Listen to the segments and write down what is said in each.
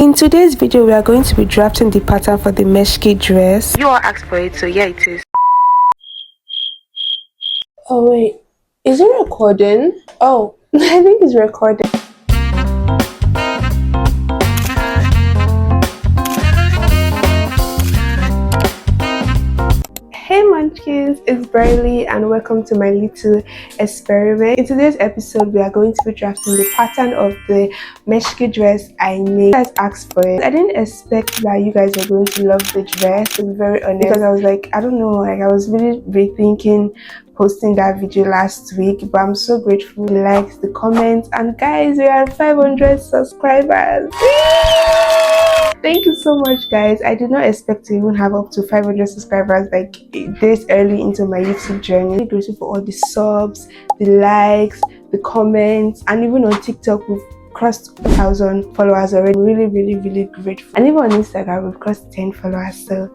In today's video, we are going to be drafting the pattern for the Meshki dress. You all asked for it, so yeah, it is. Oh wait, is it recording? Oh, I think it's recording. Hey munchkins, it's Barley and welcome to my little experiment. In today's episode, we are going to be drafting the pattern of the Meshki dress I made. You guys asked for it. I didn't expect that you guys are going to love the dress, to be very honest, because I was like, I don't know, like I was really rethinking posting that video last week, but I'm so grateful for the likes, the comments, and guys, we are 500 subscribers. Thank you so much, guys. I did not expect to even have up to 500 subscribers like this early into my YouTube journey. I'm grateful for all the subs, the likes, the comments, and even on TikTok we've crossed 1,000 followers already. Really grateful. And even on Instagram we've crossed 10 followers, so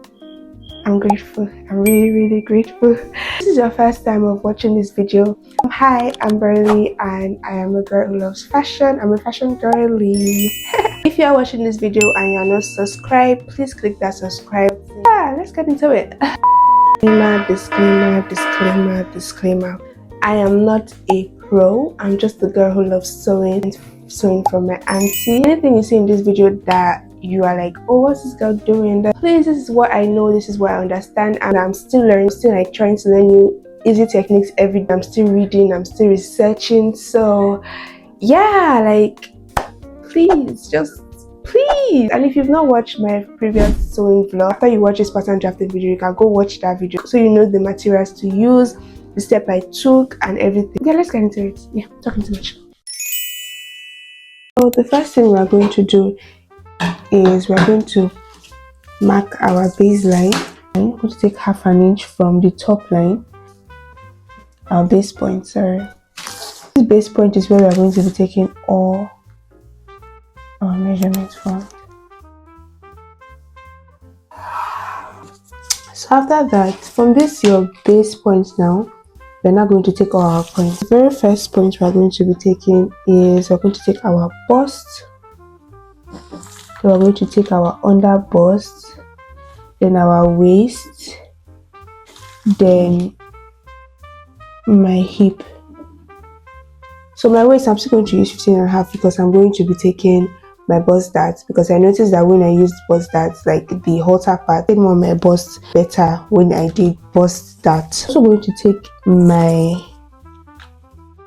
I'm grateful. I'm really grateful. If this is your first time of watching this video, hi, I'm Barley and I am a girl who loves fashion. I'm a fashion girly. If you are watching this video and you are not subscribed, please click that subscribe. Yeah, let's get into it. Disclaimer. I am not a pro. I'm just a girl who loves sewing from my auntie. Anything you see in this video that you are like, oh, what's this girl doing? Please, this is what I know, this is what I understand, and I'm still learning, still like trying to learn new easy techniques every day. I'm still reading, I'm still researching, so yeah, like please, just please. And if you've not watched my previous sewing vlog, after you watch this pattern drafting video, you can go watch that video so you know the materials to use, the step I took and everything. Yeah, let's get into it. Yeah, talking too much. So the first thing we are going to do is we're going to mark our baseline. I'm going to take 1/2 inch from the top line, our base point, sorry. This base point is where we're going to be taking all our measurements from. So after that, from this your base point now, we're now going to take all our points. The very first point we're going to be taking is we're going to take our bust. So we're going to take our under bust, then our waist, then my hip. So my waist, I'm still going to use 15.5 because I'm going to be taking my bust dart, because I noticed that when I used bust dart, like the halter part, I did more my bust better when I did bust dart. I'm also going to take my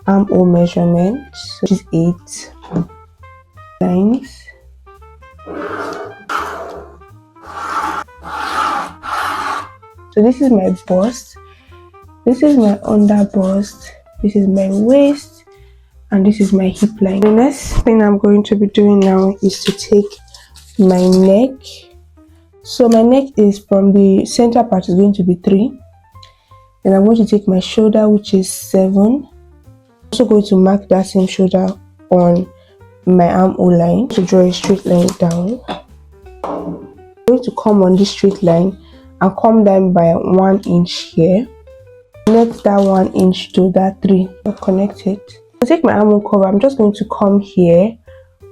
armhole measurement, which is 8 lines. So this is my bust, this is my under bust, this is my waist, and this is my hip line. The next thing I'm going to be doing now is to take my neck. So my neck is from the center part is going to be 3. Then I'm going to take my shoulder, which is 7. I'm also going to mark that same shoulder on my armhole line to draw a straight line down. I'm going to come on this straight line and come down by 1 inch here. Connect that 1 inch to that 3. I'll connect it. To take my armhole cover, I'm just going to come here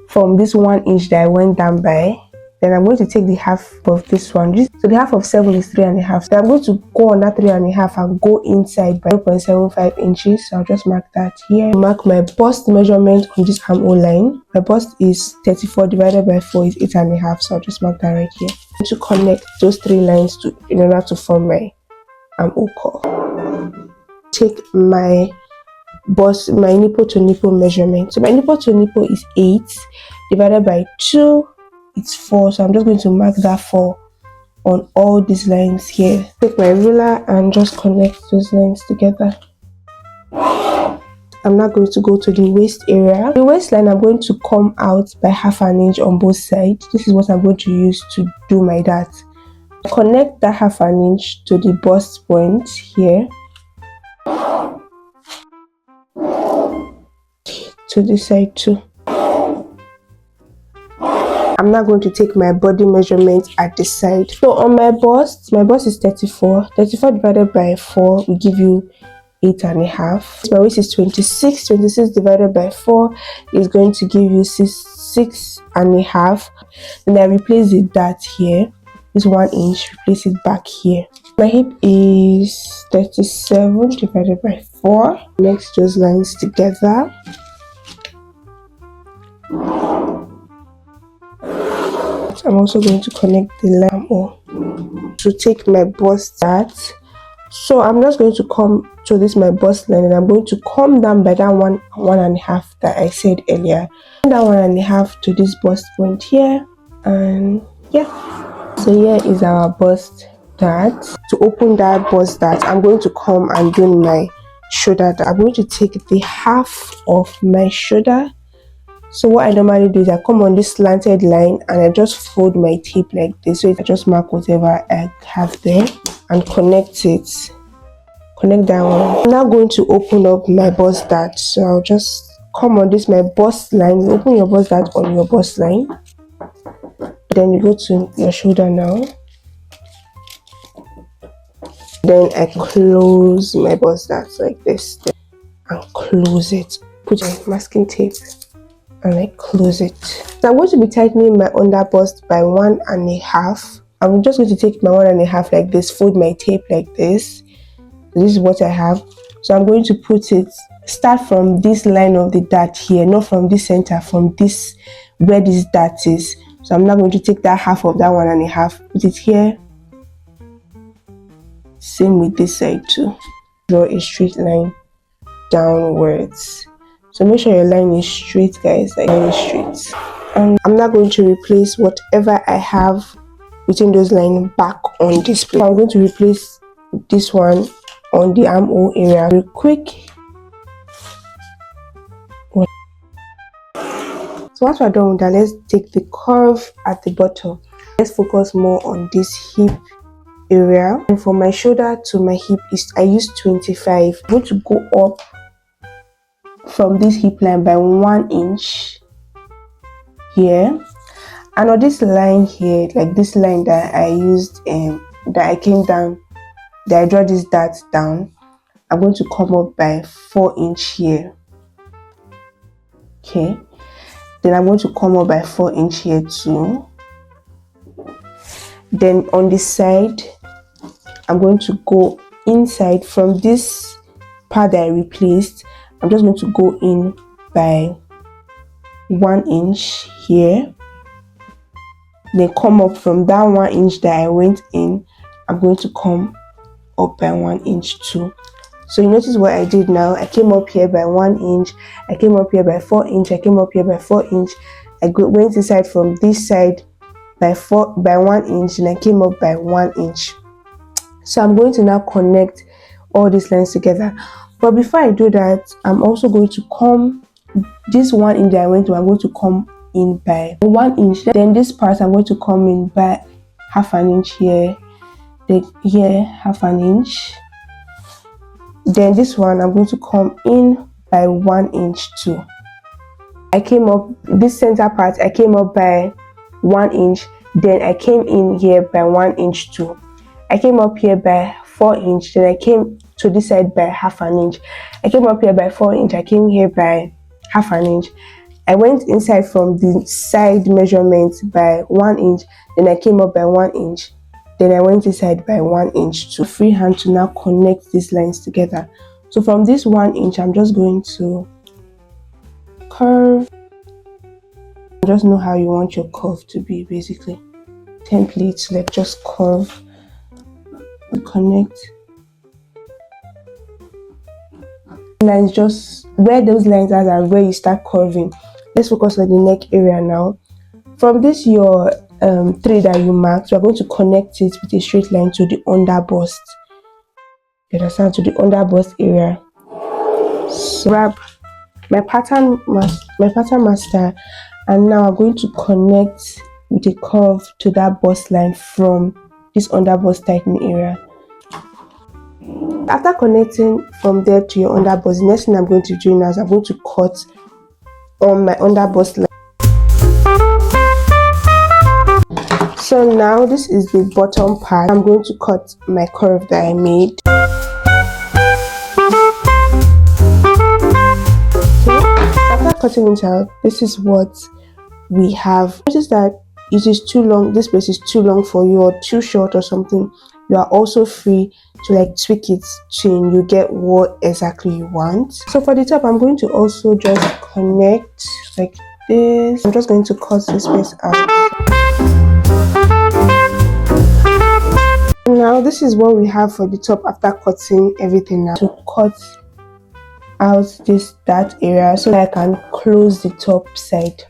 from this 1 inch that I went down by. Then I'm going to take the half of this one. So the half of 7 is 3.5. So I'm going to go on that 3.5 and go inside by 0.75 inches. So I'll just mark that here. Mark my bust measurement on this armhole line. My bust is 34 divided by 4 is 8.5. So I'll just mark that right here. To connect those 3 lines in order to form my armhole curve. Take my bust, my nipple to nipple measurement. So my nipple to nipple is 8 divided by 2. It's 4, so I'm just going to mark that 4 on all these lines here. Take my ruler and just connect those lines together. I'm now going to go to the waist area. The waistline, I'm going to come out by 1/2 inch on both sides. This is what I'm going to use to do my dart. Connect that 1/2 inch to the bust point here. To this side too. I'm now going to take my body measurement at the side. So on my bust is 34. 34 divided by 4 will give you 8.5. My waist is 26. 26 divided by 4 is going to give you 6.5. Then I replace the dart here. This 1 inch, replace it back here. My hip is 37 divided by 4. Next, those lines together. I'm also going to connect the line to take my bust dart. So I'm just going to come to this my bust line, and I'm going to come down by that 1.5 that I said earlier. That 1.5 to this bust point here, and yeah. So here is our bust dart. To open that bust dart, I'm going to come and do my shoulder dart. I'm going to take the half of my shoulder. So what I normally do is I come on this slanted line and I just fold my tape like this. So I just mark whatever I have there and connect it. Connect that one. I'm now going to open up my bust dart. So I'll just come on this my bust line. You open your bust dart on your bust line. Then you go to your shoulder now. Then I close my bust dart like this and close it. Put my masking tape and I close it. So I'm going to be tightening my under bust by 1.5. I'm just going to take my 1.5 like this, fold my tape like this. So this is what I have. So I'm going to put it, start from this line of the dart here, not from this center, from this where this dart is. So I'm now going to take that half of that 1.5, put it here. Same with this side too. Draw a straight line downwards. So make sure your line is straight, guys, like line is straight. And I'm now going to replace whatever I have between those lines back on this plate. I'm going to replace this one on the armhole area real quick. So once we're done with that, let's take the curve at the bottom. Let's focus more on this hip area. And for my shoulder to my hip, I use 25. I'm going to go up from this hip line by 1 inch here, and on this line here, like this line that I used that I came down, that I draw this dart down, I'm going to come up by 4 inch here. Okay, then I'm going to come up by 4 inch here too. Then on this side, I'm going to go inside from this part that I replaced. I'm just going to go in by 1 inch here. Then come up from that 1 inch that I went in. I'm going to come up by 1 inch too. So you notice what I did now. I came up here by 1 inch. I came up here by 4 inch. I came up here by 4 inch. I went inside from this side by 1 inch, and I came up by 1 inch. So I'm going to now connect all these lines together. But before I do that, I'm also going to come this 1 inch that I went to, I'm going to come in by 1 inch. Then this part, I'm going to come in by half an inch here. Then here, half an inch. Then this one, I'm going to come in by 1 inch too. I came up, this center part, I came up by 1 inch. Then I came in here by 1 inch too. I came up here by 4 inch. Then I came to this side by half an inch. I came up here by 4 inch. I came here by half an inch. I went inside from the side measurement by 1 inch. Then I came up by 1 inch. Then I went inside by 1 inch to freehand to now connect these lines together. So from this 1 inch, I'm just going to curve. Just know how you want your curve to be, basically. Templates, like just curve, connect. Lines, just where those lines are and where you start curving. Let's focus on the neck area now. From this your 3 that you marked, we're going to connect it with a straight line to the under bust. You understand? To the under bust area. So grab my pattern master, and now I'm going to connect with a curve to that bust line from this under bust tightening area. After connecting from there to your under bust, the next thing I'm going to do now is I'm going to cut on my under bust line. So now this is the bottom part. I'm going to cut my curve that I made. cutting it out, this is what we have. Notice that it is too long, this place is too long for you or too short or something. You are also free to like tweak it till you get what exactly you want. So for the top, I'm going to also just connect like this. I'm just going to cut this piece out. Now this is what we have for the top after cutting everything. Now to cut out that area so that I can close the top side.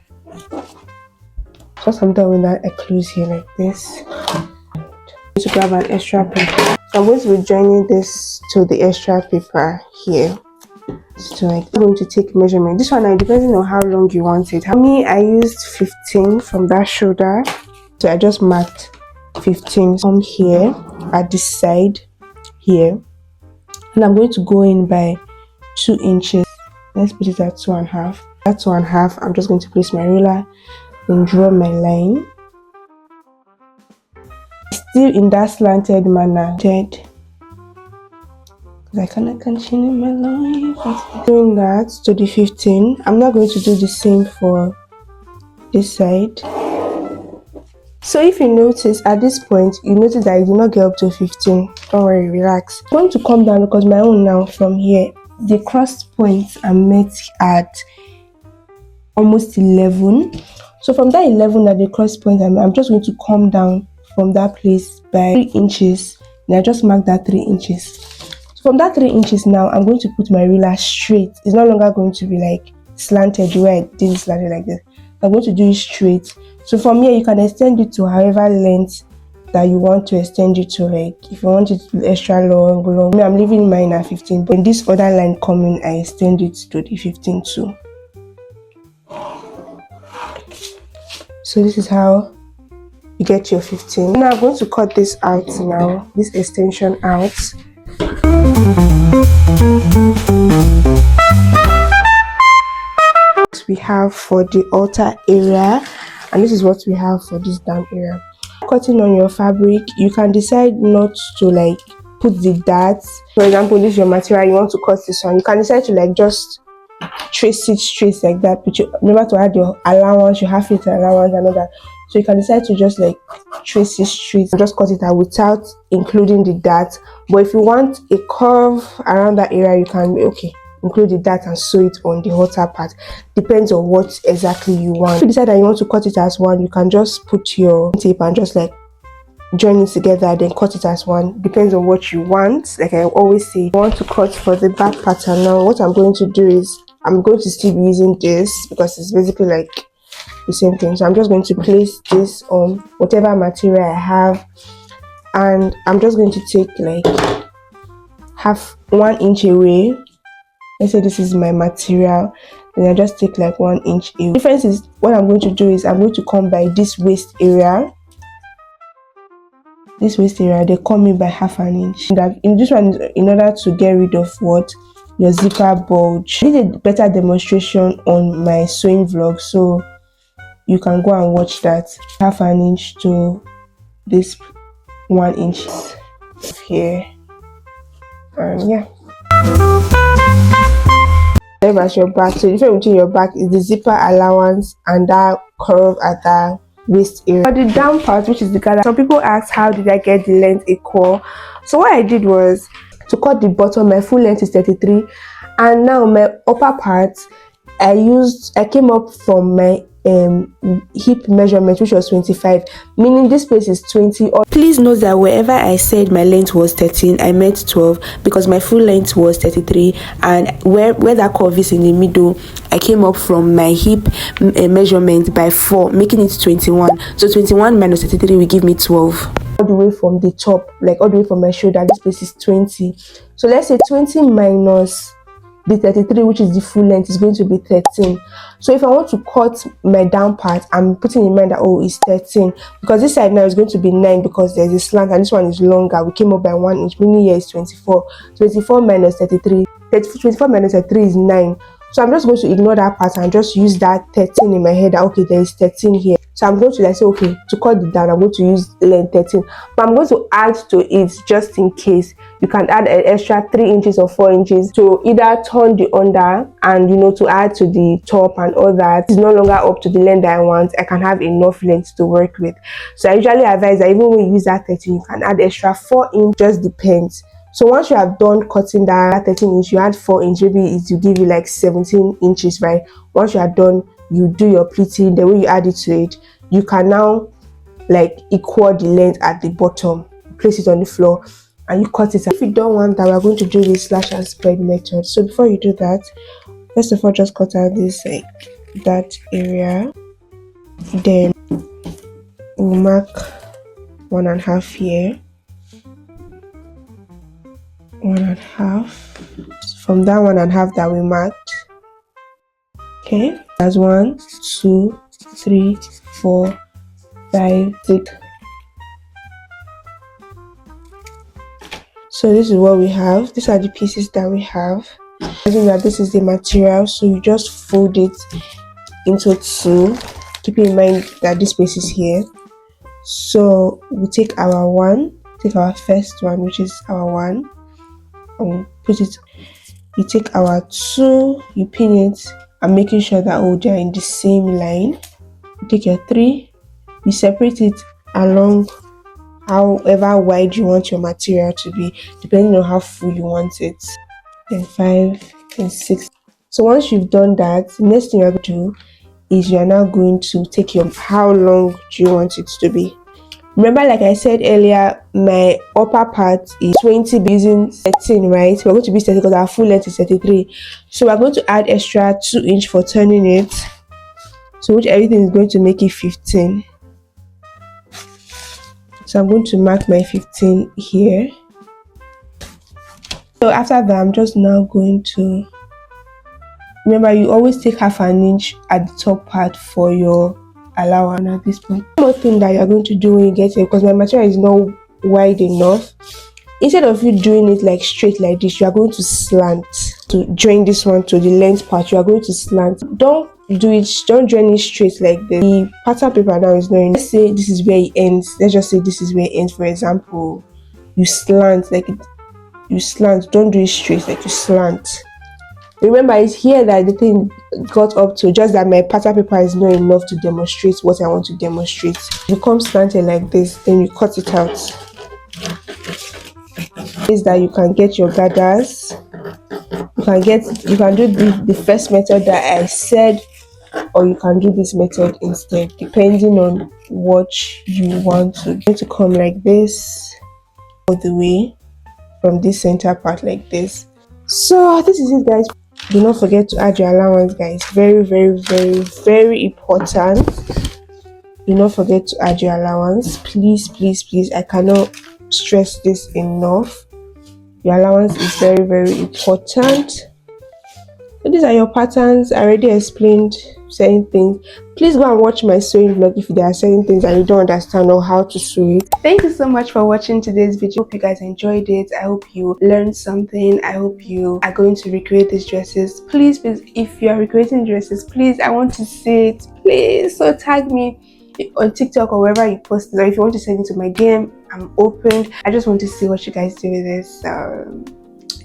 Once I'm done with that, I close here like this. To grab an extra paper, so I'm going to be joining this to the extra paper here. So like I'm going to take measurement. This one now depending on how long you want it. For me, I used 15 from that shoulder, so I just marked 15 from here at this side here, and I'm going to go in by 2 inches. Let's put it at 2.5. At 2.5, I'm just going to place my ruler and draw my line. Still in that slanted manner, because I cannot continue my life. Doing that to the 15, I'm not going to do the same for this side. So if you notice at this point, you notice that I did not get up to 15. Don't worry, relax. I'm going to come down because my own now from here, the cross points are met at almost 11. So from that 11 at the cross point, I'm just going to come down from that place by 3 inches. And I just mark that 3 inches. So from that 3 inches now, I'm going to put my ruler straight. It's no longer going to be like slanted the way I did it slanted like this. I'm going to do it straight. So from here, you can extend it to however length that you want to extend it to. Like if you want it to be extra long. I'm leaving mine at 15. But in this other line coming, I extend it to the 15 too. So this is how you get your 15. Now I'm going to cut this out now, this extension out. We have for the outer area, and this is what we have for this down area. Cutting on your fabric, you can decide not to like put the darts. For example, this is your material, you want to cut this one, you can decide to like just trace it straight like that, but you remember to add your allowance, you have it allowance and all that. So you can decide to just like trace it straight and just cut it out without including the dart. But if you want a curve around that area, you can include the dart and sew it on the outer part. Depends on what exactly you want. If you decide that you want to cut it as one, you can just put your tape and just like join it together, then cut it as one. Depends on what you want. Like I always say, I want to cut for the back pattern. Now what I'm going to do is I'm going to still be using this because it's basically like the same thing. So I'm just going to place this on whatever material I have, and I'm just going to take like 1 inch away. Let's say this is my material, and I just take like 1 inch away. The difference is what I'm going to do is I'm going to come by this waist area. This waist area, they come in by 1/2 inch. That in this one, in order to get rid of what your zipper bulge. I did a better demonstration on my sewing vlog, so you can go and watch that. 1/2 inch to this 1 inch here, and yeah. As your back, so the difference between your back is the zipper allowance and that curve at that waist area. For the down part, which is the gather, some people ask how did I get the length equal. So what I did was to cut the bottom. My full length is 33, and now my upper part, I came up from my hip measurement, which was 25, meaning this place is 20. Please note that wherever I said my length was 13, I meant 12 because my full length was 33, and where that curve is in the middle, I came up from my hip measurement by 4, making it 21. So 21 minus 33 will give me 12. All the way from the top, like all the way from my shoulder, this place is 20. So let's say 20 minus the 33, which is the full length, is going to be 13. So if I want to cut my down part, I'm putting in mind that it's 13 because this side now is going to be 9 because there's a slant, and this one is longer. We came up by 1 inch, meaning here is 24. 24 minus 33. 24 minus 33 is 9. So I'm just going to ignore that part and just use that 13 in my head that okay, there is 13 here. So I'm going to like say, okay, to cut it down, I'm going to use length 13. But I'm going to add to it just in case. You can add an extra 3 inches or 4 inches to either turn the under and to add to the top and all that. It's no longer up to the length that I want. I can have enough length to work with. So I usually advise that even when you use that 13, you can add extra 4 inch, just depends. So once you have done cutting that 13 inch, you add 4 inch, maybe it will give you like 17 inches, right? Once you are done, you do your pleating. The way you add it to it, you can now like equal the length at the bottom, place it on the floor and you cut it. If you don't want that, we're going to do the slash and spread method. So before you do that, first of all, just cut out this like that area, then we'll mark 1.5 here, 1.5 from that 1.5 that we marked. Okay, that's 1, 2, 3, 4, 5, 6. So this is what we have. These are the pieces that we have. I think that this is the material, so you just fold it into 2. Keep in mind that this space is here. So we take our first one, which is our 1, and put it. You take our 2, you pin it, and making sure that they're in the same line. You take your 3, you separate it along however wide you want your material to be, depending on how full you want it. Then 5 and 6. So once you've done that, the next thing you're going to do is you're now going to take how long do you want it to be. Remember, like I said earlier, my upper part is 20 using 13, right? We're going to be 30 because our full length is 33. So we're going to add extra 2 inch for turning it. So which everything is going to make it 15. So I'm going to mark my 15 here. So after that, I'm just now going to, remember, you always take 1/2 inch at the top part for your allowance at this point. One more thing that you're going to do when you get it, because my material is not wide enough, instead of you doing it like straight like this, you are going to slant. To join this one to the length part, you are going to slant. Don't join it straight like this. The pattern paper now is not, let's say this is where it ends. Let's just say this is where it ends. For example, you slant like it. You slant. Don't do it straight, like you slant. Remember, it's here that the thing got up to, just that my pattern paper is not enough to demonstrate what I want to demonstrate. If it comes slanted like this, then you cut it out. Is that you can get your gathers. You can do the first method that I said, or you can do this method instead, depending on what you want to. You're going to come like this all the way from this center part like this. So this is it, guys. Do not forget to add your allowance, guys. Very, very, very, very important. Do not forget to add your allowance. Please, please, please. I cannot stress this enough. Your allowance is very, very important. So these are your patterns. I already explained certain things. Please go and watch my sewing vlog if there are certain things that you don't understand or how to sew it. Thank you so much for watching today's video. Hope you guys enjoyed it. I hope you learned something. I hope you are going to recreate these dresses. Please, please, if you are recreating dresses, please, I want to see it. Please, so tag me on TikTok or wherever you post it, or if you want to send it to my DM, I'm open. I just want to see what you guys do with this.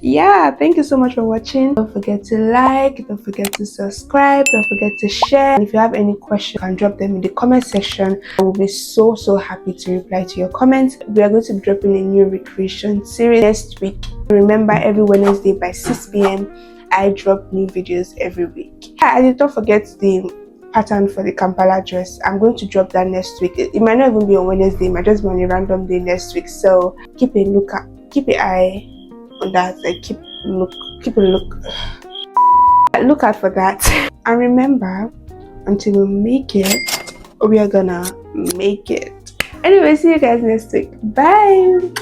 Yeah, thank you so much for watching. Don't forget to like, don't forget to subscribe, don't forget to share. And if you have any questions, you can drop them in the comment section. I will be so happy to reply to your comments. We are going to be dropping a new recreation series next week. Remember, every Wednesday by 6 p.m. I drop new videos every week. And don't forget the pattern for the Kampala dress. I'm going to drop that next week. It might not even be on Wednesday, it might just be on a random day next week. So keep an eye on that. Like keep a look out for that. And remember, until we make it, we are gonna make it. Anyway, see you guys next week. Bye.